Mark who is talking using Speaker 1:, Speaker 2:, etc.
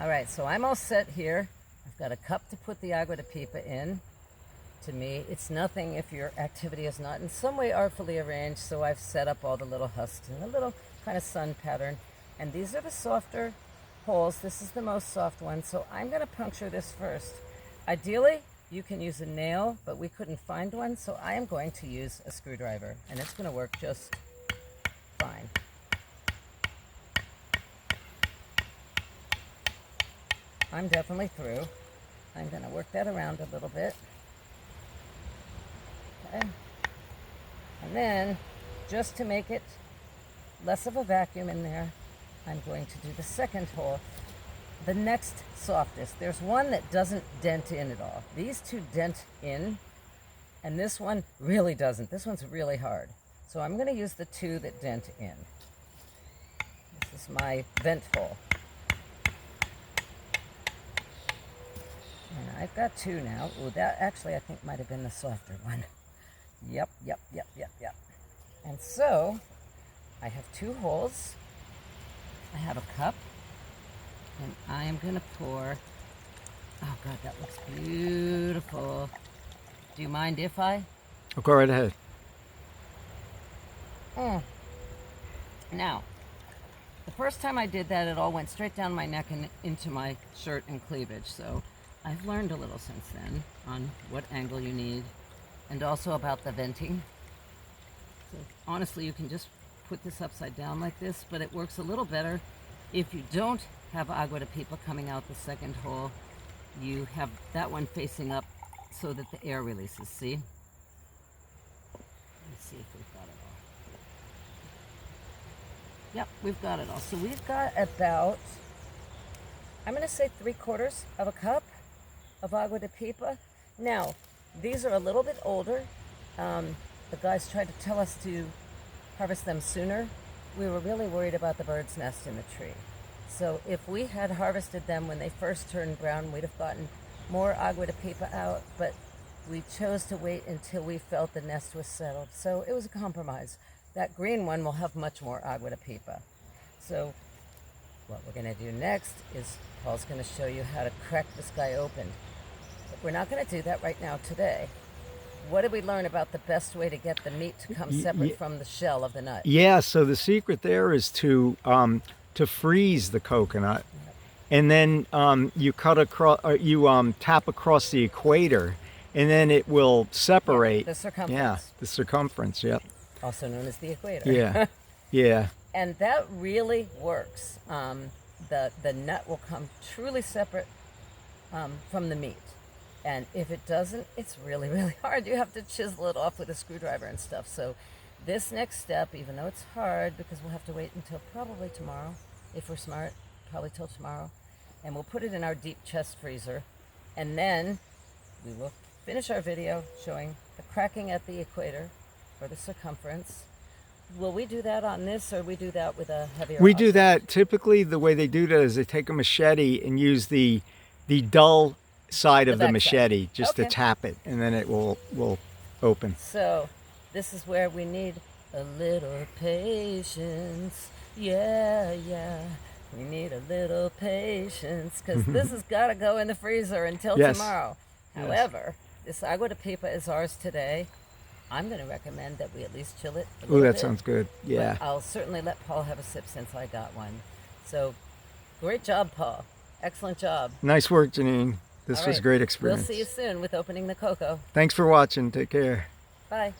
Speaker 1: All right, so I'm all set here. I've got a cup to put the Agua de Pipa in. To me, it's nothing if your activity is not in some way artfully arranged, so I've set up all the little husks and a little kind of sun pattern. And these are the softer holes. This is the most soft one, so I'm going to puncture this first. Ideally, you can use a nail, but we couldn't find one, so I am going to use a screwdriver, and it's going to work just fine. I'm definitely through. I'm going to work that around a little bit. Okay. And then, just to make it less of a vacuum in there, I'm going to do the second hole. The next softest. There's one that doesn't dent in at all. These two dent in, and this one really doesn't. This one's really hard. So I'm going to use the two that dent in. This is my vent hole. And I've got two now. Ooh, that actually I think might have been the softer one. Yep. And so, I have two holes. I have a cup. And I am going to pour, oh God, that looks beautiful. Do you mind if I?
Speaker 2: Oh, go right ahead.
Speaker 1: Now, the first time I did that, it all went straight down my neck and into my shirt and cleavage. So I've learned a little since then on what angle you need and also about the venting. So honestly, you can just put this upside down like this, but it works a little better if you don't have Agua de Pipa coming out the second hole. You have that one facing up so that the air releases, see? Let's see if we've got it all. Yep, we've got it all. So we've got about, I'm going to say 3/4 of a cup of Agua de Pipa. Now, these are a little bit older. The guys tried to tell us to harvest them sooner. We were really worried about the bird's nest in the tree. So if we had harvested them when they first turned brown, we'd have gotten more Agua de Pipa out, but we chose to wait until we felt the nest was settled. So it was a compromise. That green one will have much more Agua de Pipa. So what we're going to do next is Paul's going to show you how to crack this guy open. But we're not going to do that right now today. What did we learn about the best way to get the meat to come separate from the shell of the nut?
Speaker 2: Yeah, so the secret there is to freeze the coconut, and then you cut across, you tap across the equator, and then it will separate.
Speaker 1: The circumference.
Speaker 2: Yeah, the circumference. Yep.
Speaker 1: Also known as the equator.
Speaker 2: Yeah, yeah.
Speaker 1: And that really works. The nut will come truly separate from the meat. And if it doesn't, it's really, really hard. You have to chisel it off with a screwdriver and stuff. So this next step, even though it's hard, because we'll have to wait until probably tomorrow, if we're smart, probably till tomorrow, and we'll put it in our deep chest freezer. And then we will finish our video showing the cracking at the equator, or the circumference. Will we do that on this, or we do that with a heavier
Speaker 2: We
Speaker 1: object?
Speaker 2: do that, typically the way they do that is they take a machete and use the dull side of the machete just to tap it, and then it will open.
Speaker 1: So this is where we need a little patience. Yeah. We need a little patience, because this has got to go in the freezer until tomorrow. However, this Agua de Pipa is ours today. I'm going to recommend that we at least chill it a little bit.
Speaker 2: That sounds good. Yeah.
Speaker 1: But I'll certainly let Paul have a sip since I got one. So, great job, Paul. Excellent job.
Speaker 2: Nice work, Janine. This was a great experience.
Speaker 1: We'll see you soon with opening the cocoa.
Speaker 2: Thanks for watching. Take care.
Speaker 1: Bye.